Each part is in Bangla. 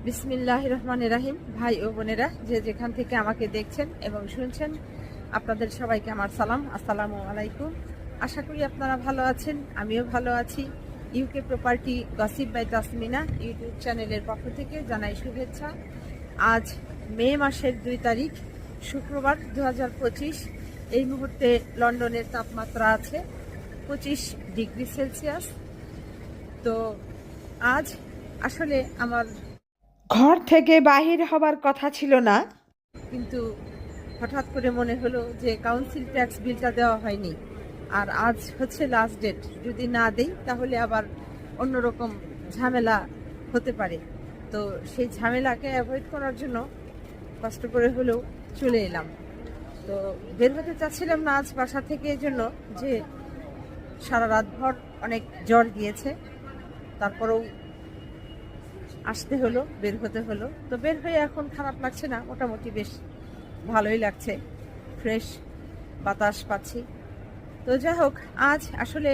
বিসমিল্লাহির রহমানির রহিম। ভাই ও বোনেরা, যে যেখান থেকে আমাকে দেখছেন এবং শুনছেন, আপনাদের সবাইকে আমার সালাম, আসসালামু আলাইকুম। আশা করি আপনারা ভালো আছেন, আমিও ভালো আছি। UK property gossip by Tasmina YouTube চ্যানেলের পক্ষ থেকে জানাই শুভেচ্ছা। আজ মে মাসের 2 তারিখ, শুক্রবার 2025। এই মুহূর্তে লন্ডনের তাপমাত্রা আছে 25 ডিগ্রি সেলসিয়াস। তো আজ আসলে আমার ঘর থেকে বাহির হবার কথা ছিল না, কিন্তু হঠাৎ করে মনে হলো যে কাউন্সিল ট্যাক্স বিলটা দেওয়া হয়নি, আর আজ হচ্ছে লাস্ট ডেট। যদি না দেই তাহলে আবার অন্যরকম ঝামেলা হতে পারে। তো সেই ঝামেলাকে অ্যাভয়েড করার জন্য কষ্ট করে হলেও চলে এলাম। তো বের হতে চাচ্ছিলাম না আজ বাসা থেকে, এই জন্য যে সারা রাতভর অনেক জ্বর গিয়েছে, তারপরেও আসতে হলো, বের হতে হলো। তো বের হয়ে এখন খারাপ লাগছে না, মোটামুটি বেশ ভালোই লাগছে, ফ্রেশ বাতাস পাচ্ছি। তো যাই হোক, আজ আসলে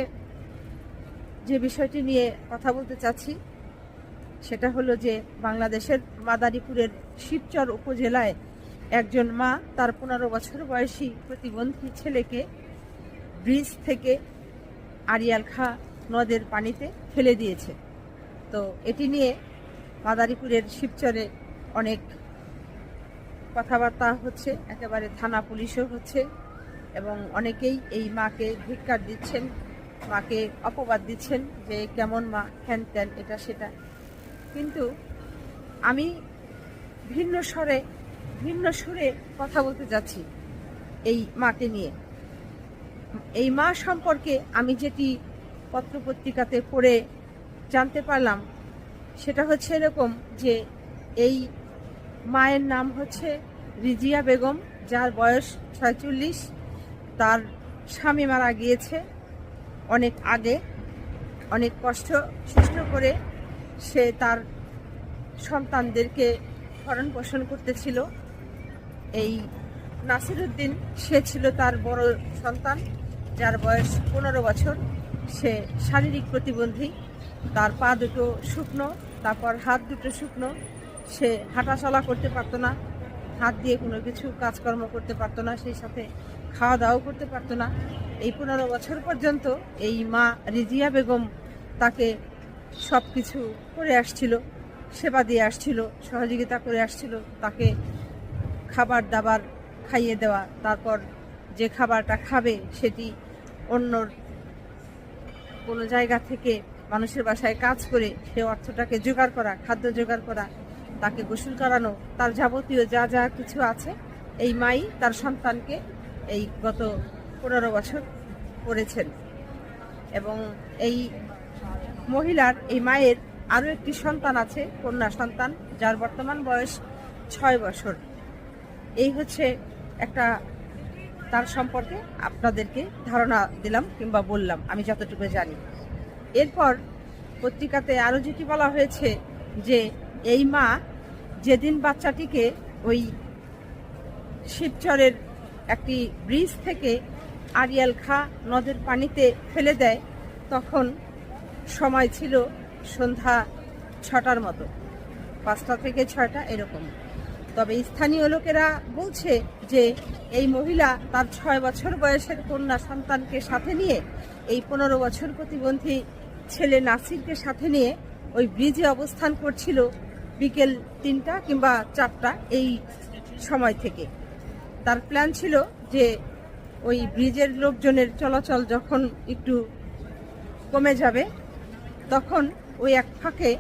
যে বিষয়টি নিয়ে কথা বলতে চাচ্ছি সেটা হলো যে বাংলাদেশের মাদারীপুরের শিবচর উপজেলায় একজন মা তার 15 বছর বয়সী প্রতিবন্ধী ছেলেকে ব্রিজ থেকে আড়িয়াল খাঁ নদের পানিতে ফেলে দিয়েছে। তো এটি নিয়ে মাদারীপুরের শিবচরে অনেক কথাবার্তা হচ্ছে, একেবারে থানা পুলিশও হচ্ছে, এবং অনেকেই এই মাকে ধিক্কার দিচ্ছেন, মাকে অপবাদ দিচ্ছেন যে কেমন মা, হ্যান ত্যান, এটা সেটা। কিন্তু আমি ভিন্ন সুরে কথা বলতে যাচ্ছি এই মাকে নিয়ে। এই মা সম্পর্কে আমি যেটি পত্রপত্রিকাতে পড়ে জানতে পারলাম সেটা হচ্ছে এরকম যে এই মায়ের নাম হচ্ছে রিজিয়া বেগম, যার বয়স 46। তার স্বামী মারা গিয়েছে অনেক আগে, অনেক সৃষ্ট করে সে তার সন্তানদেরকে ভরণ পোষণ করতেছিল। এই নাসিরউদ্দিন, সে ছিল তার বড় সন্তান, যার বয়স 15 বছর। সে শারীরিক প্রতিবন্ধী, তার পা দুটো শুকনো, তারপর হাত দুটো শুকনো। সে হাঁটাচলা করতে পারতো না, হাত দিয়ে কোনো কিছু কাজকর্ম করতে পারতো না, সেই সাথে খাওয়া দাওয়াও করতে পারতো না। এই 15 বছর পর্যন্ত এই মা রিজিয়া বেগম তাকে সব কিছু করে আসছিল, সেবা দিয়ে আসছিল, সহযোগিতা করে আসছিল, তাকে খাবার দাবার খাইয়ে দেওয়া, তারপর যে খাবারটা খাবে সেটি অন্যর কোনো জায়গা থেকে মানুষের বাসায় কাজ করে সে অর্থটাকে জোগাড় করা, খাদ্য জোগাড় করা, তাকে গোসল করানো, তার যাবতীয় যা যা কিছু আছে এই মাই তার সন্তানকে এই গত 15 বছর করেছেন। এবং এই মহিলার, এই মায়ের আরও একটি সন্তান আছে, কন্যা সন্তান, যার বর্তমান বয়স 6 বছর। এই হচ্ছে একটা তার সম্পর্কে আপনাদেরকে ধারণা দিলাম কিংবা বললাম আমি যতটুকু জানি। এরপর পত্রিকাতে আরও যেটি বলা হয়েছে যে এই মা যেদিন বাচ্চাটিকে ওই শিবচরের একটি ব্রিজ থেকে আড়িয়াল খাঁ নদের পানিতে ফেলে দেয়, তখন সময় ছিল সন্ধ্যা 6টার মতো, 5টা থেকে 6টা এরকম। তবে স্থানীয় লোকেরা বলছে যে এই মহিলা তার 6 বছর বয়সের কন্যা সন্তানকে সাথে নিয়ে, এই 15 বছর প্রতিবন্ধী ছেলে নাসিরকে সাথে নিয়ে ওই ব্রিজে অবস্থান করছিল বিকেল 3টা কিংবা 4টা এই সময় থেকে। তার প্ল্যান ছিল যে ওই ব্রিজের লোকজনের চলাচল যখন একটু কমে যাবে তখন ওই এক ফাঁকে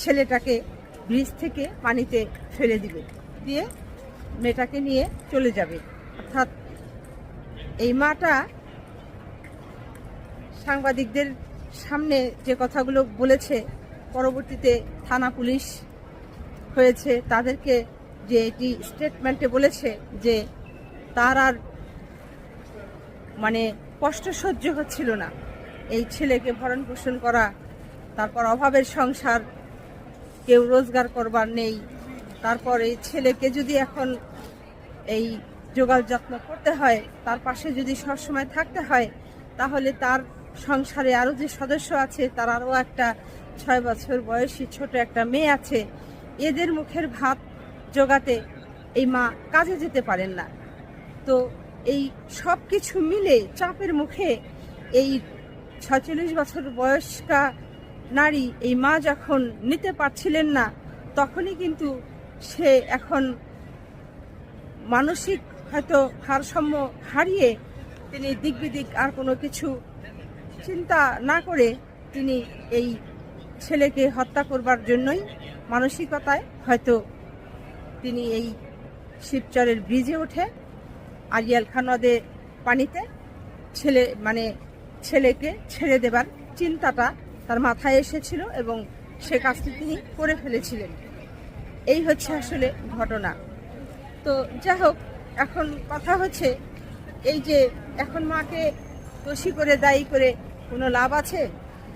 ছেলেটাকে ব্রিজ থেকে পানিতে ফেলে দিয়ে মেয়েটাকে নিয়ে চলে যাবে। অর্থাৎ এই মাটা সাংবাদিকদের সামনে যে কথাগুলো বলেছে, পরবর্তীতে থানা পুলিশ হয়েছে, তাদেরকে যে এটি স্টেটমেন্টে বলেছে যে তার আর মানে কষ্ট সহ্য হচ্ছিল না এই ছেলেকে ভরণ পোষণ করা, তারপর অভাবের সংসার, কেউ রোজগার করবার নেই, তারপর এই ছেলেকে যদি এখন এই জোগাড় যত্ন করতে হয়, তার পাশে যদি সবসময় থাকতে হয়, তাহলে তার সংসারে আরও যে সদস্য আছে, তার আরও একটা 6 বছর বয়সী ছোট একটা মেয়ে আছে, এদের মুখের ভাত জোগাতে এই মা কাজে যেতে পারেন না। তো এই সব কিছু মিলে চাপের মুখে এই 46 বছর বয়স্কা নারী এই মা যখন নিতে পারছিলেন না, তখনই কিন্তু সে এখন মানসিক হয়তো ভারসাম্য হারিয়ে তিনি দিক বিদিক আর কোনো কিছু চিন্তা না করে তিনি এই ছেলেকে হত্যা করবার জন্যই মানসিকতায় হয়তো তিনি এই শিবচরের ব্রিজে উঠে আড়িয়াল খাঁ নদে পানিতে ছেলেকে ছেড়ে দেবার চিন্তাটা তার মাথায় এসেছিল এবং সে কাজটি তিনি করে ফেলেছিলেন। এই হচ্ছে আসলে ঘটনা। তো যাই হোক, এখন কথা হচ্ছে এই যে এখন মাকে দোষী করে দায়ী করে কোনো লাভ আছে?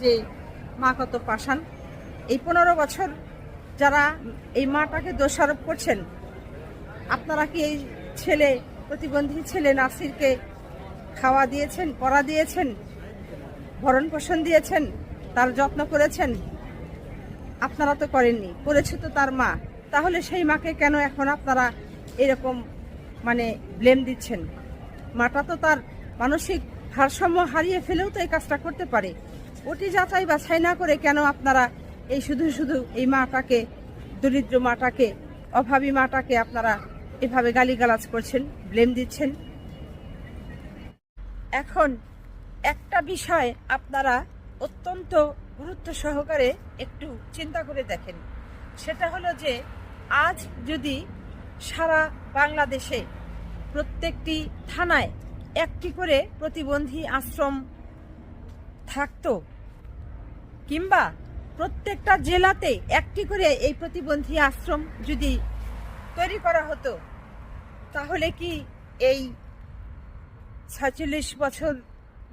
যে মা কত পাষাণ। এই 15 বছর যারা এই মাটাকে দোষারোপ করছেন, আপনারা কি এই প্রতিবন্ধী ছেলে নাসিরকে খাওয়া দিয়েছেন, পড়া দিয়েছেন, ভরণ পোষণ দিয়েছেন, তার যত্ন করেছেন? আপনারা তো করেননি, করেছে তো তার মা। তাহলে সেই মাকে কেন এখন আপনারা এরকম ব্লেম দিচ্ছেন? মাটা তো তার মানসিক ভারসাম্য হারিয়ে ফেলেও তো এই কাজটা করতে পারে। ওটি যাচাই বাছাই না করে কেন আপনারা এই শুধু এই মাটাকে, দরিদ্র মাটাকে, অভাবী মাটাকে আপনারা এভাবে গালিগালাজ করছেন, ব্লেম দিচ্ছেন? এখন একটা বিষয় আপনারা অত্যন্ত গুরুত্ব সহকারে একটু চিন্তা করে দেখেন। সেটা হলো যে আজ যদি সারা বাংলাদেশে প্রত্যেকটি থানায় একটি করে প্রতিবন্ধী আশ্রম থাকতো, কিংবা প্রত্যেকটা জেলাতে একটি করে এই প্রতিবন্ধী আশ্রম যদি তৈরি করা হতো, তাহলে কি এই 46 বছর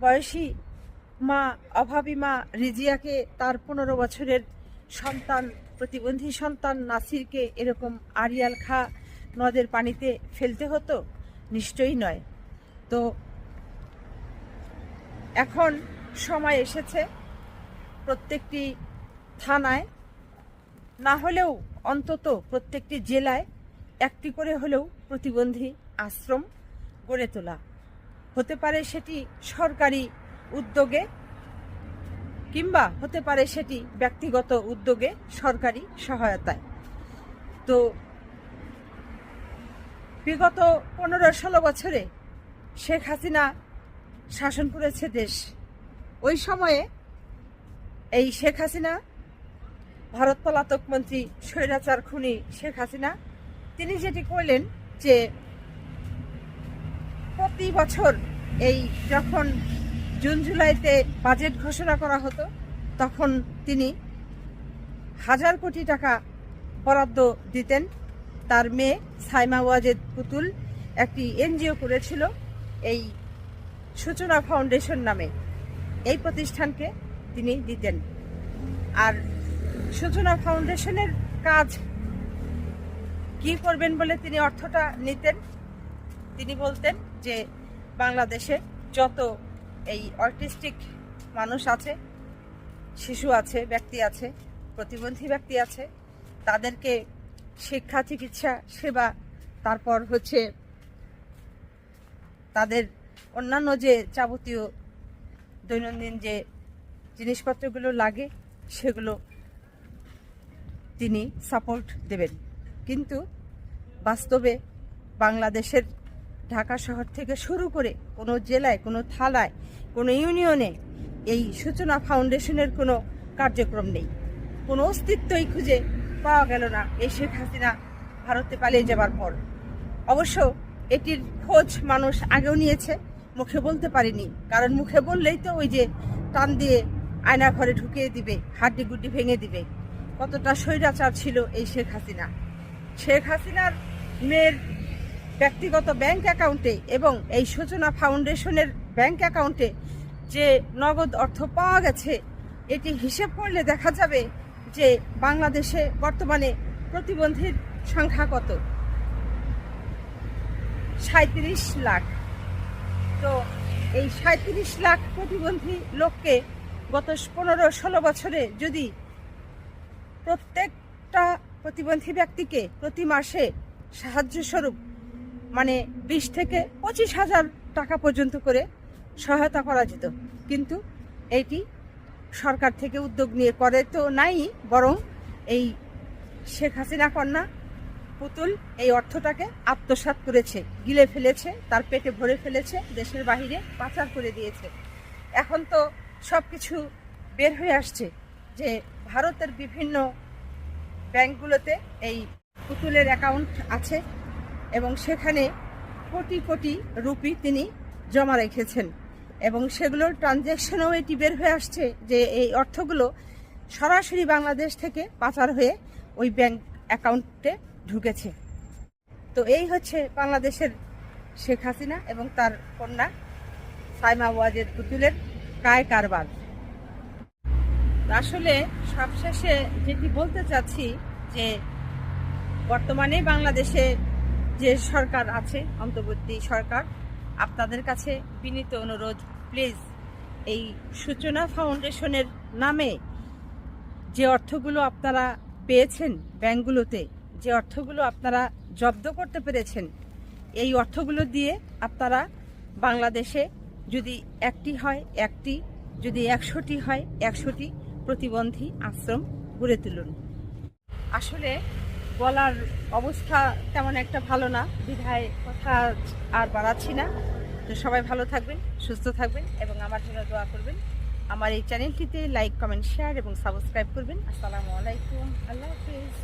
বয়সী মা, অভাবী মা রিজিয়াকে তার 15 বছরের সন্তান, প্রতিবন্ধী সন্তান নাসিরকে এরকম আড়িয়াল খাঁ নদের পানিতে ফেলতে হতো? নিশ্চয়ই নয়। তো এখন সময় এসেছে প্রত্যেকটি থানায় না হলেও অন্তত প্রত্যেকটি জেলায় একটি করে হলেও প্রতিবন্ধী আশ্রম গড়ে তোলা। হতে পারে সেটি সরকারি উদ্যোগে, কিংবা হতে পারে সেটি ব্যক্তিগত উদ্যোগে সরকারি সহায়তায়। তো বিগত 15-16 বছরে শেখ হাসিনা শাসন করেছে দেশ। ওই সময়ে এই শেখ হাসিনা, ভারত পলাতক মন্ত্রী স্বৈরাচার খুনি শেখ হাসিনা, তিনি যেটি করলেন যে প্রতি বছর এই যখন জুন জুলাইতে বাজেট ঘোষণা করা হতো, তখন তিনি 1000 কোটি টাকা বরাদ্দ দিতেন। তার মেয়ে সাইমা ওয়াজেদ পুতুল একটি এনজিও করেছিল এই সূচনা ফাউন্ডেশন নামে, এই প্রতিষ্ঠানকে তিনি দিতেন। আর সূচনা ফাউন্ডেশনের কাজ কি করবেন বলে তিনি অর্থটা নিতেন? তিনি বলতেন যে বাংলাদেশে যত এই অটিস্টিক মানুষ আছে, শিশু আছে, ব্যক্তি আছে, প্রতিবন্ধী ব্যক্তি আছে, তাদেরকে শিক্ষা, চিকিৎসা, সেবা, তারপর হচ্ছে তাদের অন্যান্য যে যাবতীয় দৈনন্দিন যে জিনিসপত্রগুলো লাগে সেগুলো তিনি সাপোর্ট দেবেন। কিন্তু বাস্তবে বাংলাদেশের ঢাকা শহর থেকে শুরু করে কোনো জেলায়, কোনো থানায়, কোনো ইউনিয়নে এই সূচনা ফাউন্ডেশনের কোনো কার্যক্রম নেই, কোনো অস্তিত্বই খুঁজে পাওয়া গেল না এই শেখ হাসিনা ভারতে পালিয়ে যাবার পর। অবশ্য এটির খোঁজ মানুষ আগেও নিয়েছে, মুখে বলতে পারেনি, কারণ মুখে বললেই তো ওই যে টান দিয়ে আয়না ঘরে ঢুকিয়ে দিবে, হাড্ডি গুড্ডি ভেঙে দিবে। কতটা স্বৈরাচার ছিল এই শেখ হাসিনা। শেখ হাসিনার মেয়ের ব্যক্তিগত ব্যাংক অ্যাকাউন্টে এবং এই সূচনা ফাউন্ডেশনের ব্যাংক অ্যাকাউন্টে যে নগদ অর্থ পাওয়া গেছে, এটি হিসেব করলে দেখা যাবে যে বাংলাদেশে বর্তমানে প্রতিবন্ধীর সংখ্যা কত? 37 লাখ। তো এই 37 লাখ প্রতিবন্ধী লোককে গত 15-16 বছরে যদি প্রত্যেকটা প্রতিবন্ধী ব্যক্তিকে প্রতি মাসে সাহায্য স্বরূপ মানে 20 থেকে 25,000 টাকা পর্যন্ত করে সহায়তা করা যেত, কিন্তু এইটি সরকার থেকে উদ্যোগ নিয়ে করে তো নাই, বরং এই শেখ হাসিনা কন্যা পুতুল এই অর্থটাকে আত্মসাৎ করেছে, গিলে ফেলেছে, তার পেটে ভরে ফেলেছে, দেশের বাহিরে পাচার করে দিয়েছে। এখন তো সব কিছু বের হয়ে আসছে যে ভারতের বিভিন্ন ব্যাংকগুলোতে এই পুতুলের অ্যাকাউন্ট আছে এবং সেখানে কোটি কোটি রুপি তিনি জমা রেখেছেন এবং সেগুলোর ট্রানজ্যাকশনও এটি বের হয়ে আসছে যে এই অর্থগুলো সরাসরি বাংলাদেশ থেকে পাচার হয়ে ওই ব্যাংক অ্যাকাউন্টে ঢুকেছে। তো এই হচ্ছে বাংলাদেশের শেখ হাসিনা এবং তার কন্যা সাইমা ওয়াজেদ পুতুলের কায় কারবার। আসলে সবশেষে যেটি বলতে চাচ্ছি যে বর্তমানে বাংলাদেশে যে সরকার আছে, অন্তর্বর্তী সরকার, আপনাদের কাছে বিনীত অনুরোধ, প্লিজ এই সূচনা ফাউন্ডেশনের নামে যে অর্থগুলো আপনারা পেয়েছেন ব্যাংকগুলোতে, যে অর্থগুলো আপনারা জব্দ করতে পেরেছেন, এই অর্থগুলো দিয়ে আপনারা বাংলাদেশে যদি একটি হয় একটি, যদি 100টি হয় 100টি প্রতিবন্ধী আশ্রম গড়ে তুলুন। আসলে বলার অবস্থা তেমন একটা ভালো না, বিধায় কথা আর বাড়াচ্ছি না। তো সবাই ভালো থাকবেন, সুস্থ থাকবেন এবং আমার জন্য দোয়া করবেন। আমার এই চ্যানেলটিতে লাইক, কমেন্ট, শেয়ার এবং সাবস্ক্রাইব করবেন। আসসালামু আলাইকুম, আল্লাহ হাফেজ।